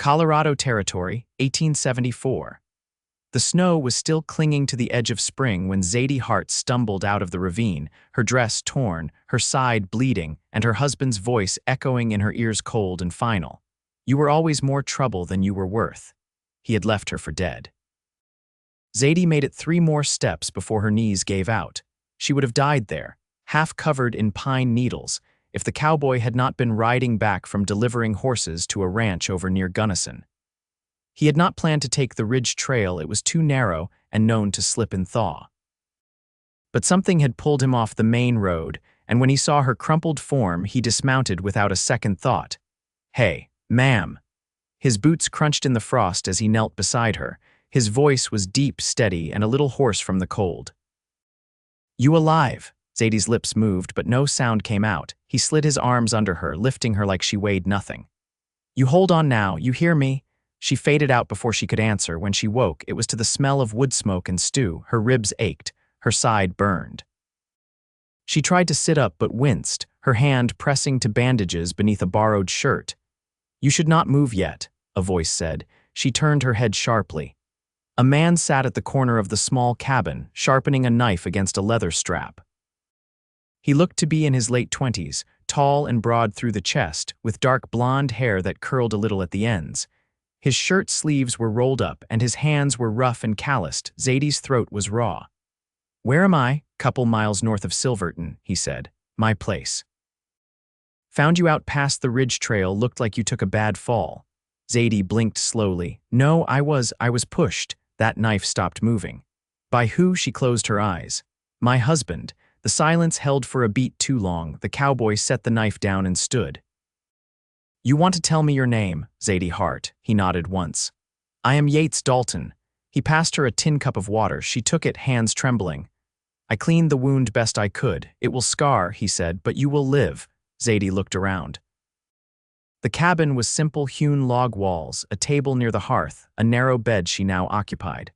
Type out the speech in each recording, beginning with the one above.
Colorado Territory, 1874. The snow was still clinging to the edge of spring when Zadie Hart stumbled out of the ravine, her dress torn, her side bleeding, and her husband's voice echoing in her ears cold and final. "You were always more trouble than you were worth." He had left her for dead. Zadie made it 3 more steps before her knees gave out. She would have died there, half covered in pine needles, if the cowboy had not been riding back from delivering horses to a ranch over near Gunnison. He had not planned to take the ridge trail, it was too narrow and known to slip and thaw. But something had pulled him off the main road, and when he saw her crumpled form, he dismounted without a second thought. "Hey, ma'am." His boots crunched in the frost as he knelt beside her. His voice was deep, steady, and a little hoarse from the cold. "You alive?" Zadie's lips moved, but no sound came out. He slid his arms under her, lifting her like she weighed nothing. "You hold on now, you hear me?" She faded out before she could answer. When she woke, it was to the smell of wood smoke and stew. Her ribs ached, her side burned. She tried to sit up but winced, her hand pressing to bandages beneath a borrowed shirt. "You should not move yet," a voice said. She turned her head sharply. A man sat at the corner of the small cabin, sharpening a knife against a leather strap. He looked to be in his late 20s, tall and broad through the chest, with dark blonde hair that curled a little at the ends. His shirt sleeves were rolled up, and his hands were rough and calloused. Zadie's throat was raw. "Where am I?" "Couple miles north of Silverton," he said. "My place." "Found you out past the ridge trail. Looked like you took a bad fall." Zadie blinked slowly. "No, I was pushed." That knife stopped moving. "By who?" She closed her eyes. "My husband." The silence held for a beat too long. The cowboy set the knife down and stood. "You want to tell me your name?" "Zadie Hart." He nodded once. "I am Yates Dalton." He passed her a tin cup of water. She took it, hands trembling. "I cleaned the wound best I could. It will scar," he said, "but you will live." Zadie looked around. The cabin was simple hewn log walls, a table near the hearth, a narrow bed she now occupied.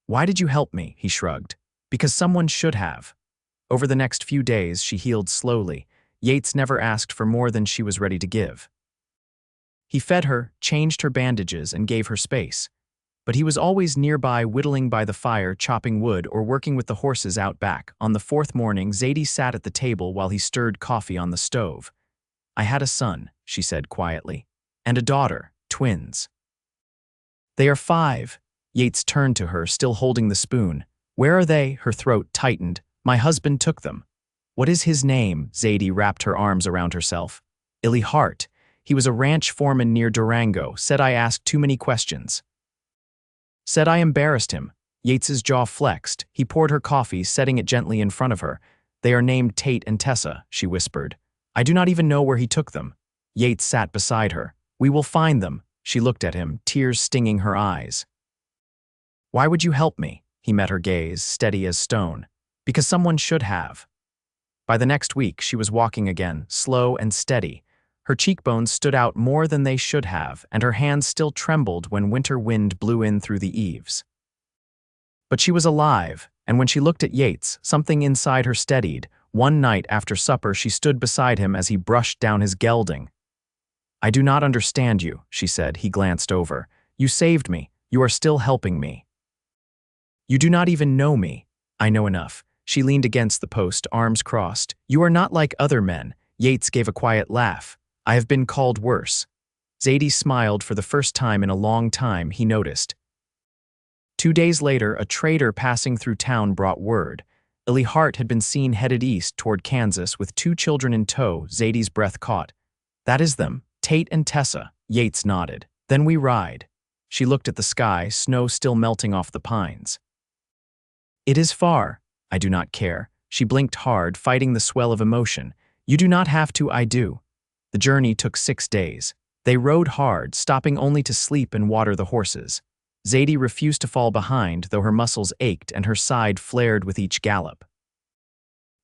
"Why did you help me?" he shrugged. "Because someone should have." Over the next few days, she healed slowly. Yates never asked for more than she was ready to give. He fed her, changed her bandages, and gave her space. But he was always nearby, whittling by the fire, chopping wood, or working with the horses out back. On the 4th morning, Zadie sat at the table while he stirred coffee on the stove. "I had a son," she said quietly, "and a daughter, twins." "They are 5. Yates turned to her, still holding the spoon. "Where are they?" Her throat tightened. "My husband took them." "What is his name?" Zadie wrapped her arms around herself. "Illy Hart. He was a ranch foreman near Durango. Said I asked too many questions. Said I embarrassed him." Yates's jaw flexed. He poured her coffee, setting it gently in front of her. "They are named Tate and Tessa," she whispered. "I do not even know where he took them." Yates sat beside her. "We will find them." She looked at him, tears stinging her eyes. "Why would you help me?" He met her gaze, steady as stone. "Because someone should have." By the next week, she was walking again, slow and steady. Her cheekbones stood out more than they should have, and her hands still trembled when winter wind blew in through the eaves. But she was alive, and when she looked at Yates, something inside her steadied. One night after supper, she stood beside him as he brushed down his gelding. "I do not understand you," she said. He glanced over. "You saved me. You are still helping me." "You do not even know me." "I know enough." She leaned against the post, arms crossed. "You are not like other men." Yates gave a quiet laugh. "I have been called worse." Zadie smiled for the first time in a long time, he noticed. 2 days later, a trader passing through town brought word. Illy Hart had been seen headed east toward Kansas with 2 children in tow. Zadie's breath caught. "That is them, Tate and Tessa." Yates nodded. "Then we ride." She looked at the sky, snow still melting off the pines. "It is far." "I do not care." She blinked hard, fighting the swell of emotion. "You do not have to, I do." The journey took 6 days. They rode hard, stopping only to sleep and water the horses. Zadie refused to fall behind, though her muscles ached and her side flared with each gallop.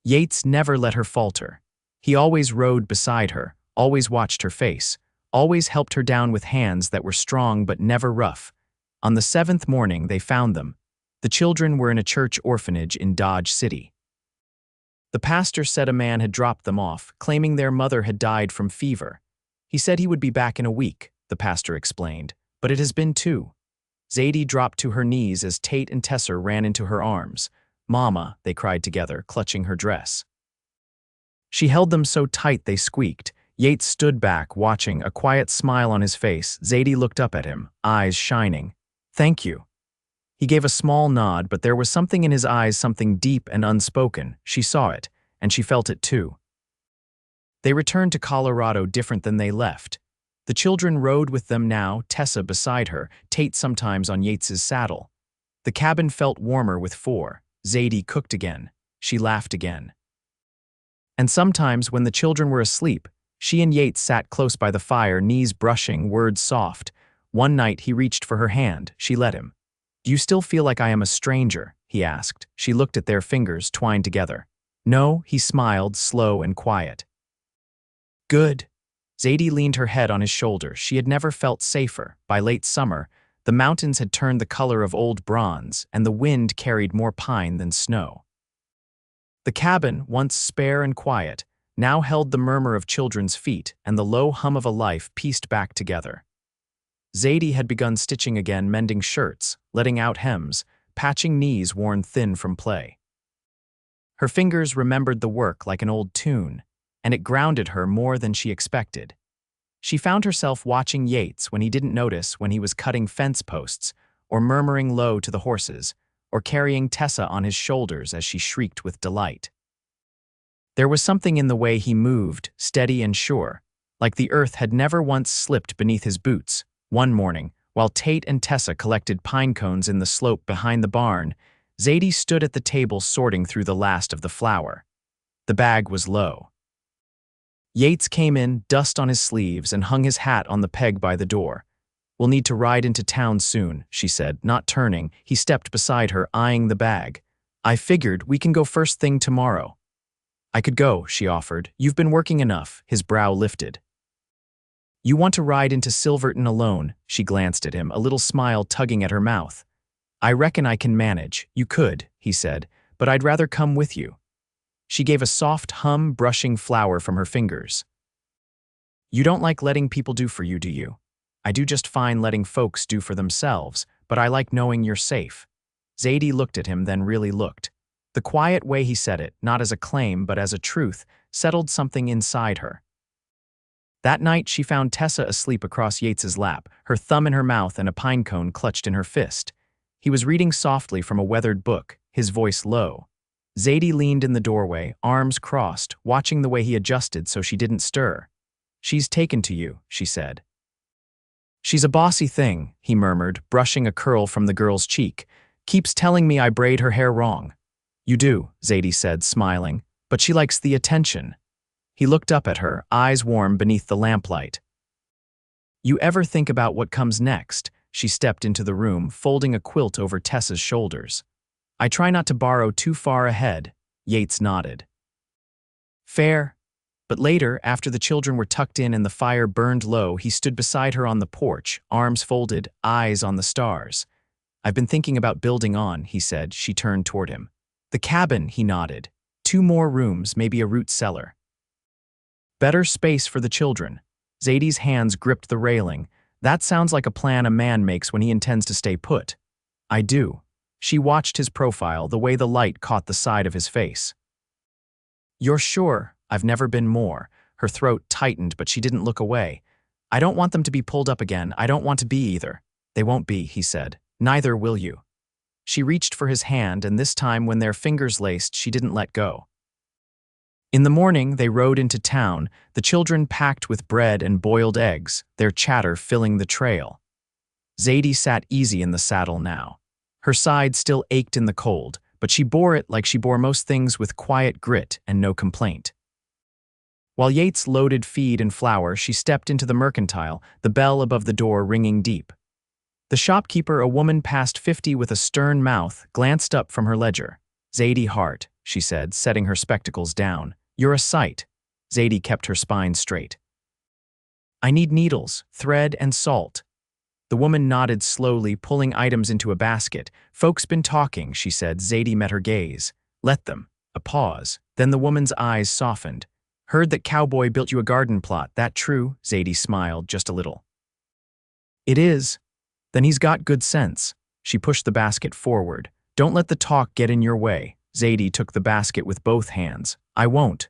Yates never let her falter. He always rode beside her, always watched her face, always helped her down with hands that were strong but never rough. On the 7th morning, they found them. The children were in a church orphanage in Dodge City. The pastor said a man had dropped them off, claiming their mother had died from fever. He said he would be back in a week. the pastor explained, but it has been 2. Zadie dropped to her knees as Tate and Tessa ran into her arms. "Mama," they cried together, clutching her dress. She held them so tight they squeaked. Yates stood back, watching, a quiet smile on his face. Zadie looked up at him, eyes shining. "Thank you." He gave a small nod, but there was something in his eyes, something deep and unspoken. She saw it, and she felt it too. They returned to Colorado different than they left. The children rode with them now, Tessa beside her, Tate sometimes on Yates's saddle. The cabin felt warmer with 4. Zadie cooked again. She laughed again. And sometimes, when the children were asleep, she and Yates sat close by the fire, knees brushing, words soft. One night he reached for her hand. She let him. "Do you still feel like I am a stranger?" he asked. She looked at their fingers twined together. "No," he smiled, slow and quiet. "Good." Zadie leaned her head on his shoulder. She had never felt safer. By late summer, the mountains had turned the color of old bronze, and the wind carried more pine than snow. The cabin, once spare and quiet, now held the murmur of children's feet and the low hum of a life pieced back together. Zadie had begun stitching again, mending shirts, letting out hems, patching knees worn thin from play. Her fingers remembered the work like an old tune, and it grounded her more than she expected. She found herself watching Yates when he didn't notice, when he was cutting fence posts, or murmuring low to the horses, or carrying Tessa on his shoulders as she shrieked with delight. There was something in the way he moved, steady and sure, like the earth had never once slipped beneath his boots. One morning, while Tate and Tessa collected pine cones in the slope behind the barn, Zadie stood at the table sorting through the last of the flour. The bag was low. Yates came in, dust on his sleeves, and hung his hat on the peg by the door. "We'll need to ride into town soon," she said, not turning. He stepped beside her, eyeing the bag. "I figured we can go first thing tomorrow." "I could go," she offered. "You've been working enough." His brow lifted. "You want to ride into Silverton alone?" She glanced at him, a little smile tugging at her mouth. "I reckon I can manage." "You could," he said, "but I'd rather come with you." She gave a soft hum, brushing flour from her fingers. "You don't like letting people do for you, do you?" "I do just fine letting folks do for themselves, but I like knowing you're safe." Zadie looked at him, then really looked. The quiet way he said it, not as a claim but as a truth, settled something inside her. That night she found Tessa asleep across Yates's lap, her thumb in her mouth and a pine cone clutched in her fist. He was reading softly from a weathered book, his voice low. Zadie leaned in the doorway, arms crossed, watching the way he adjusted so she didn't stir. "She's taken to you," she said. "She's a bossy thing," he murmured, brushing a curl from the girl's cheek. "Keeps telling me I braid her hair wrong." "You do," Zadie said, smiling, "but she likes the attention." He looked up at her, eyes warm beneath the lamplight. "You ever think about what comes next?" She stepped into the room, folding a quilt over Tessa's shoulders. "I try not to borrow too far ahead." Yates nodded. "Fair." But later, after the children were tucked in and the fire burned low, he stood beside her on the porch, arms folded, eyes on the stars. "I've been thinking about building on," he said. She turned toward him. "The cabin," he nodded. 2 more rooms, maybe a root cellar. Better space for the children. Zadie's hands gripped the railing. "That sounds like a plan a man makes when he intends to stay put." "I do." She watched his profile, the way the light caught the side of his face. "You're sure?" "I've never been more." Her throat tightened, but she didn't look away. "I don't want them to be pulled up again. I don't want to be either." "They won't be," he said. "Neither will you." She reached for his hand, and this time, when their fingers laced, she didn't let go. In the morning, they rode into town, the children packed with bread and boiled eggs, their chatter filling the trail. Zadie sat easy in the saddle now. Her side still ached in the cold, but she bore it like she bore most things, with quiet grit and no complaint. While Yates loaded feed and flour, she stepped into the mercantile, the bell above the door ringing deep. The shopkeeper, a woman past 50 with a stern mouth, glanced up from her ledger. "Zadie Hart," she said, setting her spectacles down. "You're a sight." Zadie kept her spine straight. "I need needles, thread, and salt." The woman nodded slowly, pulling items into a basket. "Folks been talking," she said. Zadie met her gaze. "Let them." A pause. Then the woman's eyes softened. "Heard that Cowboy built you a garden plot. That true?" Zadie smiled just a little. It is. Then he's got good sense. She pushed the basket forward. Don't let the talk get in your way. Zadie took the basket with both hands. I won't.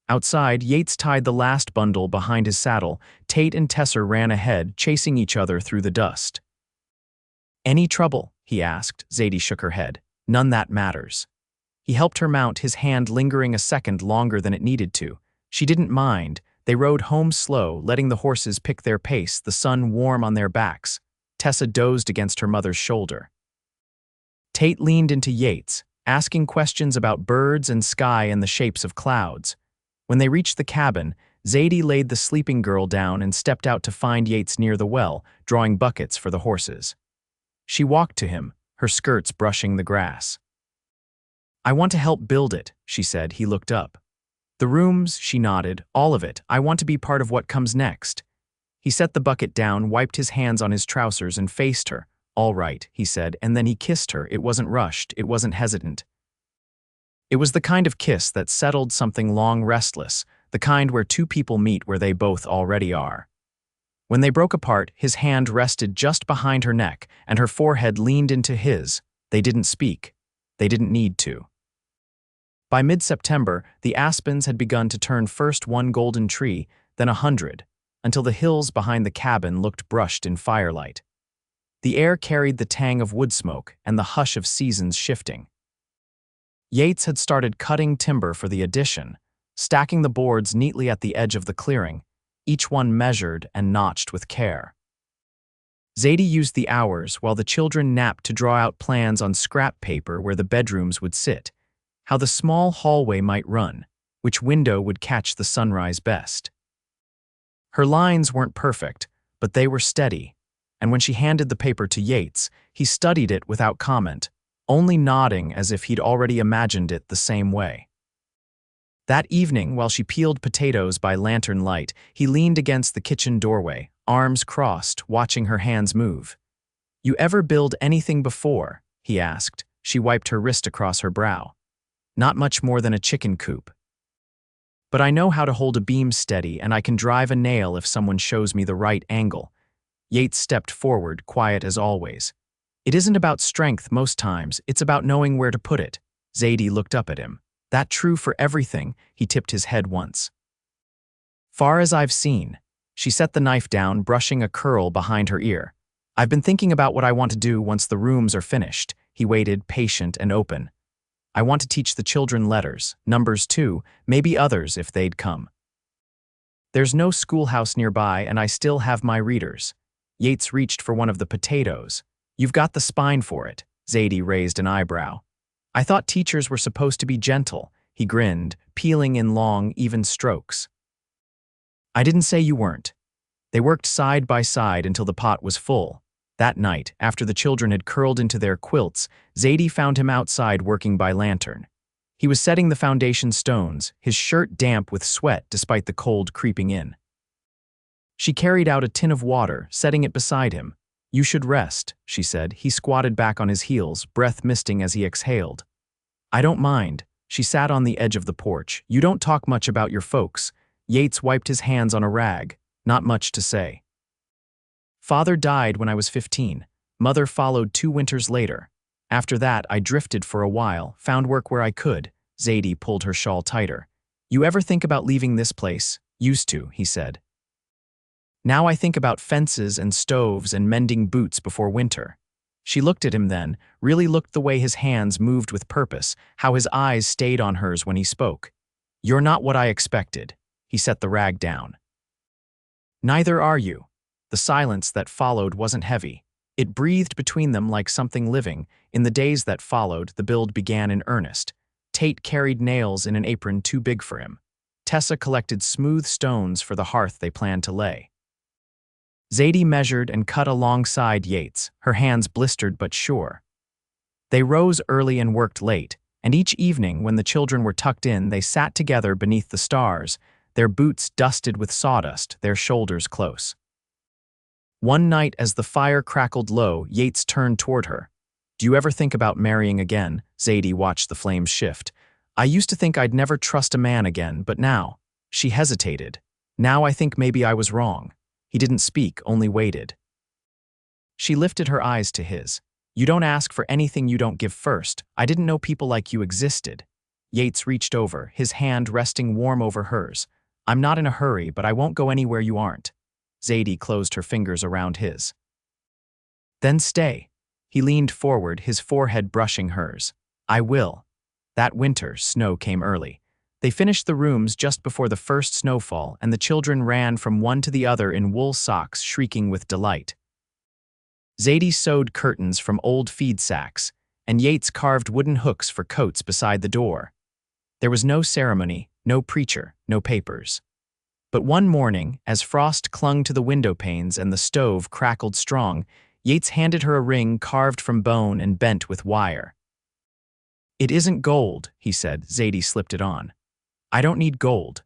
Outside, Yates tied the last bundle behind his saddle. Tate and Tessa ran ahead, chasing each other through the dust. Any trouble? He asked. Zadie shook her head. None that matters. He helped her mount, his hand lingering a second longer than it needed to. She didn't mind. They rode home slow, letting the horses pick their pace, the sun warm on their backs. Tessa dozed against her mother's shoulder. Tate leaned into Yates, asking questions about birds and sky and the shapes of clouds. When they reached the cabin, Zadie laid the sleeping girl down and stepped out to find Yates near the well, drawing buckets for the horses. She walked to him, her skirts brushing the grass. I want to help build it, she said. He looked up. The rooms, she nodded, all of it. I want to be part of what comes next. He set the bucket down, wiped his hands on his trousers, and faced her. All right, he said, and then he kissed her. It wasn't rushed, it wasn't hesitant. It was the kind of kiss that settled something long restless, the kind where two people meet where they both already are. When they broke apart, his hand rested just behind her neck, and her forehead leaned into his. They didn't speak. They didn't need to. By mid-September, the aspens had begun to turn first one golden tree, then 100, until the hills behind the cabin looked brushed in firelight. The air carried the tang of wood smoke and the hush of seasons shifting. Yates had started cutting timber for the addition, stacking the boards neatly at the edge of the clearing, each one measured and notched with care. Zadie used the hours while the children napped to draw out plans on scrap paper where the bedrooms would sit, how the small hallway might run, which window would catch the sunrise best. Her lines weren't perfect, but they were steady, and when she handed the paper to Yates, he studied it without comment, only nodding as if he'd already imagined it the same way. That evening, while she peeled potatoes by lantern light, he leaned against the kitchen doorway, arms crossed, watching her hands move. You ever build anything before? He asked. She wiped her wrist across her brow. Not much more than a chicken coop. But I know how to hold a beam steady, and I can drive a nail if someone shows me the right angle. Yates stepped forward, quiet as always. It isn't about strength most times, it's about knowing where to put it. Zadie looked up at him. That true for everything? He tipped his head once. Far as I've seen. She set the knife down, brushing a curl behind her ear. I've been thinking about what I want to do once the rooms are finished. He waited, patient and open. I want to teach the children letters, numbers too, maybe others if they'd come. There's no schoolhouse nearby, and I still have my readers. Yates reached for one of the potatoes. You've got the spine for it. Zadie raised an eyebrow. I thought teachers were supposed to be gentle. He grinned, peeling in long, even strokes. I didn't say you weren't. They worked side by side until the pot was full. That night, after the children had curled into their quilts, Zadie found him outside working by lantern. He was setting the foundation stones, his shirt damp with sweat despite the cold creeping in. She carried out a tin of water, setting it beside him. You should rest, she said. He squatted back on his heels, breath misting as he exhaled. I don't mind. She sat on the edge of the porch. You don't talk much about your folks. Yates wiped his hands on a rag. Not much to say. Father died when I was 15. Mother followed 2 winters later. After that, I drifted for a while, found work where I could. Zadie pulled her shawl tighter. You ever think about leaving this place? Used to, he said. Now I think about fences and stoves and mending boots before winter. She looked at him then, really looked the way his hands moved with purpose, how his eyes stayed on hers when he spoke. You're not what I expected. He set the rag down. Neither are you. The silence that followed wasn't heavy. It breathed between them like something living. In the days that followed, the build began in earnest. Tate carried nails in an apron too big for him. Tessa collected smooth stones for the hearth they planned to lay. Zadie measured and cut alongside Yates, her hands blistered but sure. They rose early and worked late, and each evening when the children were tucked in, they sat together beneath the stars, their boots dusted with sawdust, their shoulders close. One night as the fire crackled low, Yates turned toward her. Do you ever think about marrying again? Zadie watched the flames shift. I used to think I'd never trust a man again, but now. She hesitated. Now I think maybe I was wrong. He didn't speak, only waited. She lifted her eyes to his. You don't ask for anything you don't give first. I didn't know people like you existed. Yates reached over, his hand resting warm over hers. I'm not in a hurry, but I won't go anywhere you aren't. Zadie closed her fingers around his. Then stay. He leaned forward, his forehead brushing hers. I will. That winter, snow came early. They finished the rooms just before the first snowfall, and the children ran from one to the other in wool socks, shrieking with delight. Zadie sewed curtains from old feed sacks, and Yates carved wooden hooks for coats beside the door. There was no ceremony, no preacher, no papers. But one morning, as frost clung to the window panes and the stove crackled strong, Yates handed her a ring carved from bone and bent with wire. It isn't gold, he said. Zadie slipped it on. I don't need gold.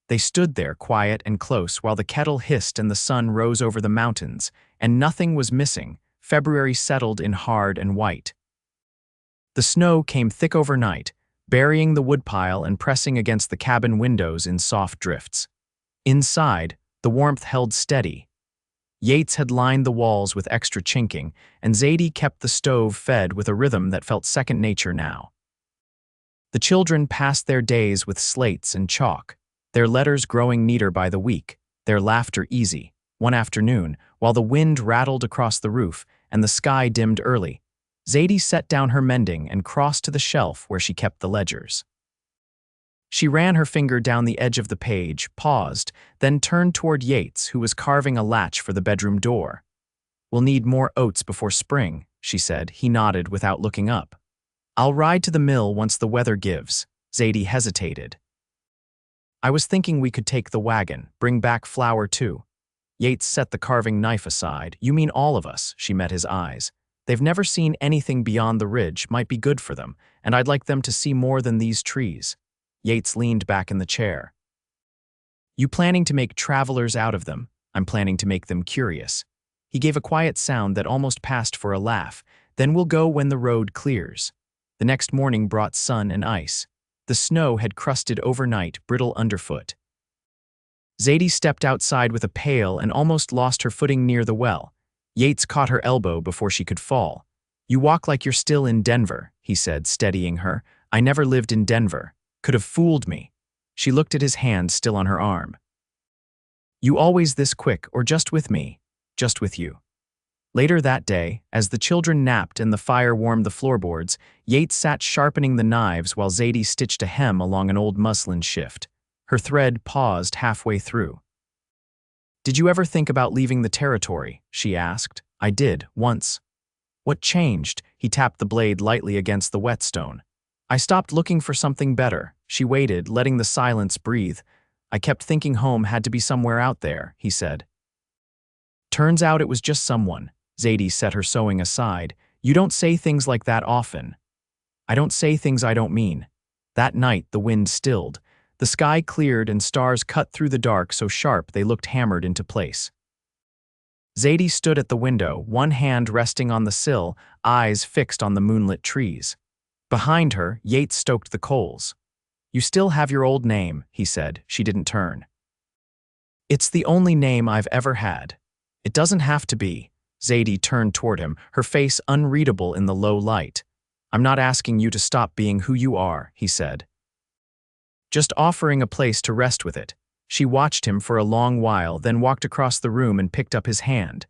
They stood there quiet and close while the kettle hissed and the sun rose over the mountains, and nothing was missing. February settled in hard and white. The snow came thick overnight, burying the woodpile and pressing against the cabin windows in soft drifts. Inside, the warmth held steady. Yates had lined the walls with extra chinking, and Zadie kept the stove fed with a rhythm that felt second nature now. The children passed their days with slates and chalk, their letters growing neater by the week, their laughter easy. One afternoon, while the wind rattled across the roof and the sky dimmed early, Zadie set down her mending and crossed to the shelf where she kept the ledgers. She ran her finger down the edge of the page, paused, then turned toward Yates, who was carving a latch for the bedroom door. We'll need more oats before spring, she said. He nodded without looking up. I'll ride to the mill once the weather gives. Zadie hesitated. I was thinking we could take the wagon, bring back flour too. Yates set the carving knife aside. You mean all of us? She met his eyes. They've never seen anything beyond the ridge, might be good for them, and I'd like them to see more than these trees. Yates leaned back in the chair. You planning to make travelers out of them? I'm planning to make them curious. He gave a quiet sound that almost passed for a laugh. Then we'll go when the road clears. The next morning brought sun and ice. The snow had crusted overnight, brittle underfoot. Zadie stepped outside with a pail and almost lost her footing near the well. Yates caught her elbow before she could fall. You walk like you're still in Denver, he said, steadying her. I never lived in Denver. Could have fooled me. She looked at his hand still on her arm. You always this quick, or just with me? Just with you. Later that day, as the children napped and the fire warmed the floorboards, Yates sat sharpening the knives while Zadie stitched a hem along an old muslin shift. Her thread paused halfway through. Did you ever think about leaving the territory? She asked. I did, once. What changed? He tapped the blade lightly against the whetstone. I stopped looking for something better. She waited, letting the silence breathe. I kept thinking home had to be somewhere out there, he said. Turns out it was just someone. Zadie set her sewing aside. You don't say things like that often. I don't say things I don't mean. That night, the wind stilled. The sky cleared and stars cut through the dark so sharp they looked hammered into place. Zadie stood at the window, one hand resting on the sill, eyes fixed on the moonlit trees. Behind her, Yates stoked the coals. You still have your old name, he said. She didn't turn. It's the only name I've ever had. It doesn't have to be. Zadie turned toward him, her face unreadable in the low light. I'm not asking you to stop being who you are, he said. Just offering a place to rest with it. She watched him for a long while, then walked across the room and picked up his hand.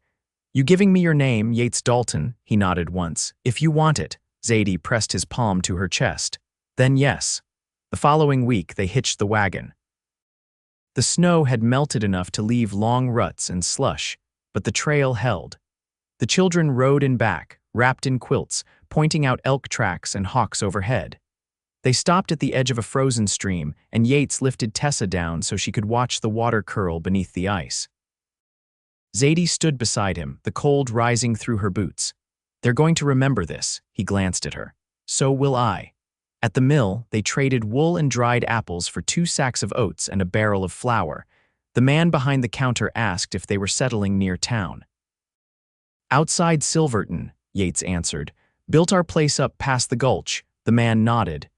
You giving me your name, Yates Dalton? He nodded once. If you want it. Zadie pressed his palm to her chest. Then yes. The following week, they hitched the wagon. The snow had melted enough to leave long ruts and slush, but the trail held. The children rode in back, wrapped in quilts, pointing out elk tracks and hawks overhead. They stopped at the edge of a frozen stream, and Yates lifted Tessa down so she could watch the water curl beneath the ice. Zadie stood beside him, the cold rising through her boots. They're going to remember this, he glanced at her. So will I. At the mill, they traded wool and dried apples for 2 sacks of oats and a barrel of flour. The man behind the counter asked if they were settling near town. Outside Silverton, Yates answered. Built our place up past the gulch. The man nodded.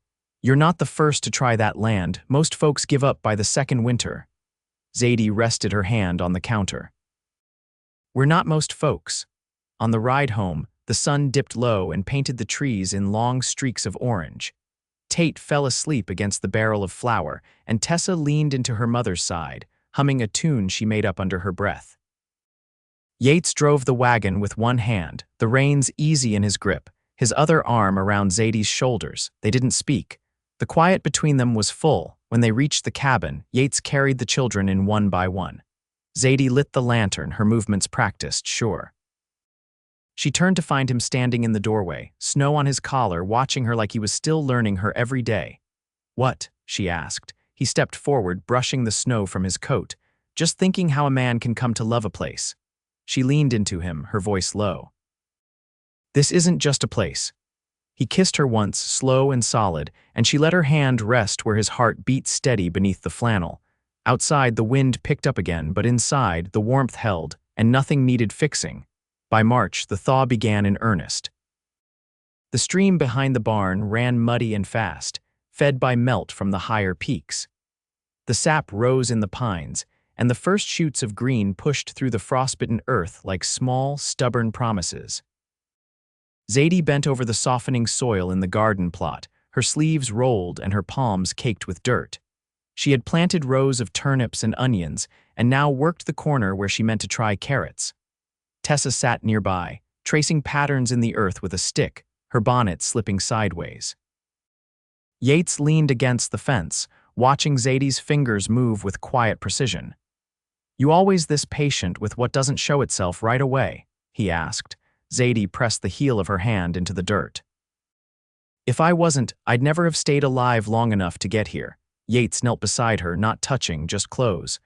You're not the first to try that land. Most folks give up by the second winter. Zadie rested her hand on the counter. We're not most folks. On the ride home, the sun dipped low and painted the trees in long streaks of orange. Tate fell asleep against the barrel of flour, and Tessa leaned into her mother's side, humming a tune she made up under her breath. Yates drove the wagon with one hand, the reins easy in his grip, his other arm around Zadie's shoulders. They didn't speak. The quiet between them was full. When they reached the cabin, Yates carried the children in one by one. Zadie lit the lantern, her movements practiced, sure. She turned to find him standing in the doorway, snow on his collar, watching her like he was still learning her every day. "What?" she asked. He stepped forward, brushing the snow from his coat. "Just thinking how a man can come to love a place." She leaned into him, her voice low. "This isn't just a place." He kissed her once, slow and solid, and she let her hand rest where his heart beat steady beneath the flannel. Outside, the wind picked up again, but inside, the warmth held, and nothing needed fixing. By March, the thaw began in earnest. The stream behind the barn ran muddy and fast, fed by melt from the higher peaks. The sap rose in the pines, and the first shoots of green pushed through the frostbitten earth like small, stubborn promises. Zadie bent over the softening soil in the garden plot, her sleeves rolled and her palms caked with dirt. She had planted rows of turnips and onions, and now worked the corner where she meant to try carrots. Tessa sat nearby, tracing patterns in the earth with a stick, her bonnet slipping sideways. Yates leaned against the fence, watching Zadie's fingers move with quiet precision. "You always this patient with what doesn't show itself right away?" he asked. Zadie pressed the heel of her hand into the dirt. "If I wasn't, I'd never have stayed alive long enough to get here." Yates knelt beside her, not touching, just close.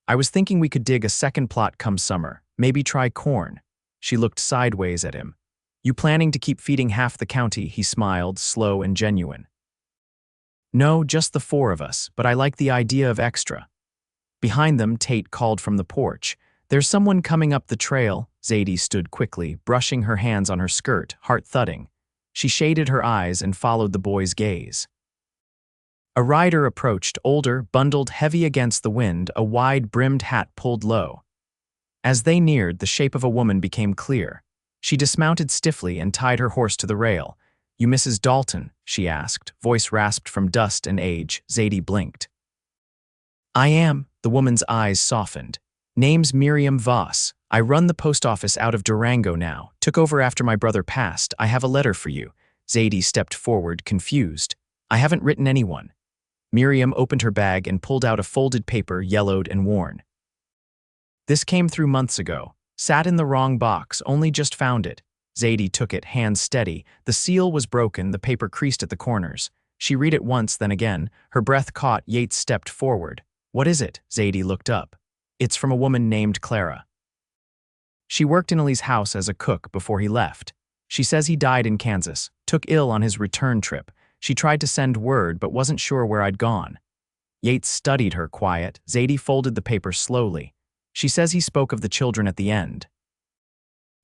"I was thinking we could dig a second plot come summer, maybe try corn." She looked sideways at him. "You planning to keep feeding half the county?" He smiled, slow and genuine. "No, just the four of us, but I like the idea of extra." Behind them, Tate called from the porch. "There's someone coming up the trail." Zadie stood quickly, brushing her hands on her skirt, heart thudding. She shaded her eyes and followed the boy's gaze. A rider approached, older, bundled heavy against the wind, a wide-brimmed hat pulled low. As they neared, the shape of a woman became clear. She dismounted stiffly and tied her horse to the rail. "You Mrs. Dalton?" she asked, voice rasped from dust and age. Zadie blinked. "I am." The woman's eyes softened. "Name's Miriam Voss. I run the post office out of Durango now. Took over after my brother passed. I have a letter for you." Zadie stepped forward, confused. "I haven't written anyone." Miriam opened her bag and pulled out a folded paper, yellowed and worn. "This came through months ago. Sat in the wrong box, only just found it." Zadie took it, hands steady. The seal was broken, the paper creased at the corners. She read it once, then again. Her breath caught. Yates stepped forward. "What is it?" Zadie looked up. "It's from a woman named Clara. She worked in Ellie's house as a cook before he left. She says he died in Kansas, took ill on his return trip. She tried to send word but wasn't sure where I'd gone." Yates studied her, quiet. Zadie folded the paper slowly. "She says he spoke of the children at the end.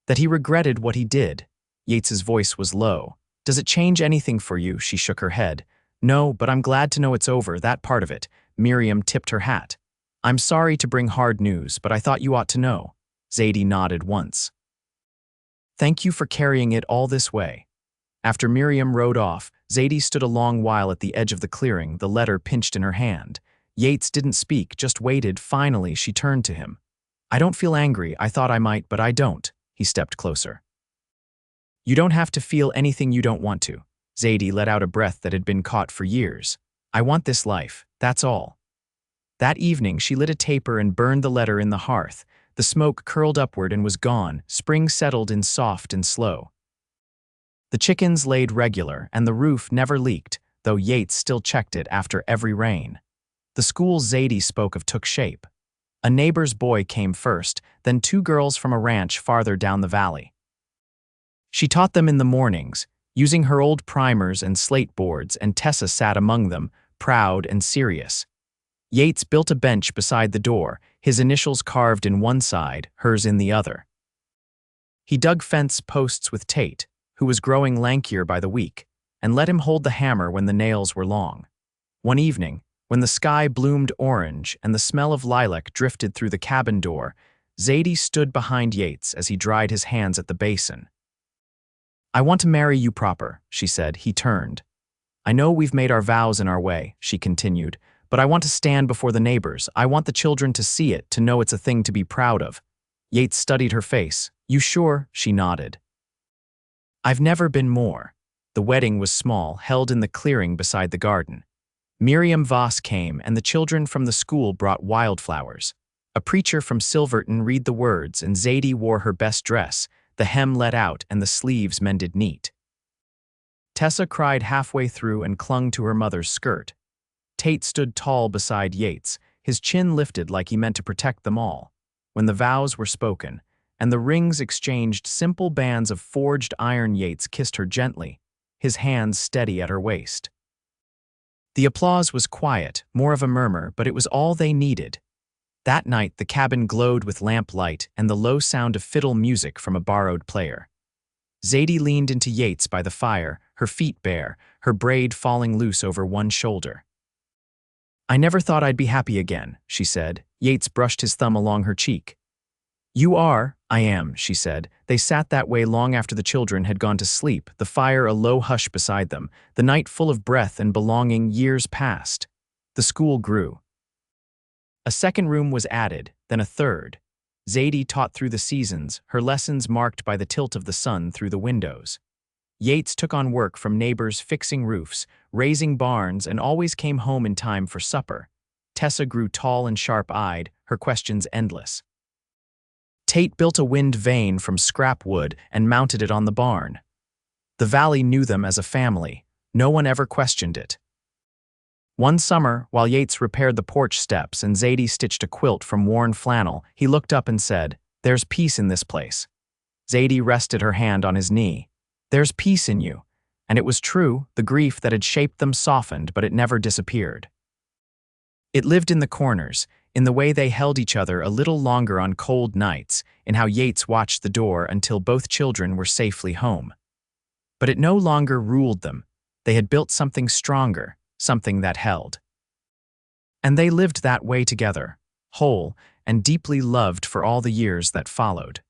That he regretted what he did." Yates's voice was low. "Does it change anything for you?" She shook her head. "No, but I'm glad to know it's over, that part of it." Miriam tipped her hat. "I'm sorry to bring hard news, but I thought you ought to know." Zadie nodded once. "Thank you for carrying it all this way." After Miriam rode off, Zadie stood a long while at the edge of the clearing, the letter pinched in her hand. Yates didn't speak, just waited. Finally, she turned to him. "I don't feel angry. I thought I might, but I don't." He stepped closer. "You don't have to feel anything you don't want to." Zadie let out a breath that had been caught for years. "I want this life, that's all." That evening, she lit a taper and burned the letter in the hearth. The smoke curled upward and was gone. Spring settled in soft and slow. The chickens laid regular, and the roof never leaked, though Yates still checked it after every rain. The school Zadie spoke of took shape. A neighbor's boy came first, then 2 girls from a ranch farther down the valley. She taught them in the mornings, using her old primers and slate boards, and Tessa sat among them, proud and serious. Yates built a bench beside the door, his initials carved in one side, hers in the other. He dug fence posts with Tate, who was growing lankier by the week, and let him hold the hammer when the nails were long. One evening, when the sky bloomed orange and the smell of lilac drifted through the cabin door, Zadie stood behind Yates as he dried his hands at the basin. "I want to marry you proper," she said. He turned. "I know we've made our vows in our way," she continued, "but I want to stand before the neighbors. I want the children to see it, to know it's a thing to be proud of." Yates studied her face. "You sure?" She nodded. "I've never been more." The wedding was small, held in the clearing beside the garden. Miriam Voss came, and the children from the school brought wildflowers. A preacher from Silverton read the words, and Zadie wore her best dress, the hem let out and the sleeves mended neat. Tessa cried halfway through and clung to her mother's skirt. Tate stood tall beside Yates, his chin lifted like he meant to protect them all. When the vows were spoken, and the rings exchanged simple bands of forged iron, Yates kissed her gently, his hands steady at her waist. The applause was quiet, more of a murmur, but it was all they needed. That night the cabin glowed with lamplight and the low sound of fiddle music from a borrowed player. Zadie leaned into Yates by the fire, her feet bare, her braid falling loose over one shoulder. "I never thought I'd be happy again," she said. Yates brushed his thumb along her cheek. "You are." "I am," she said. They sat that way long after the children had gone to sleep, the fire a low hush beside them, the night full of breath and belonging. Years passed. The school grew. A second room was added, then a third. Zadie taught through the seasons, her lessons marked by the tilt of the sun through the windows. Yates took on work from neighbors, fixing roofs, raising barns, and always came home in time for supper. Tessa grew tall and sharp-eyed, her questions endless. Tate built a wind vane from scrap wood and mounted it on the barn. The valley knew them as a family. No one ever questioned it. One summer, while Yates repaired the porch steps and Zadie stitched a quilt from worn flannel, he looked up and said, "There's peace in this place." Zadie rested her hand on his knee. "There's peace in you." And it was true, the grief that had shaped them softened, but it never disappeared. It lived in the corners, in the way they held each other a little longer on cold nights, in how Yates watched the door until both children were safely home. But it no longer ruled them. They had built something stronger, something that held. And they lived that way together, whole and deeply loved for all the years that followed.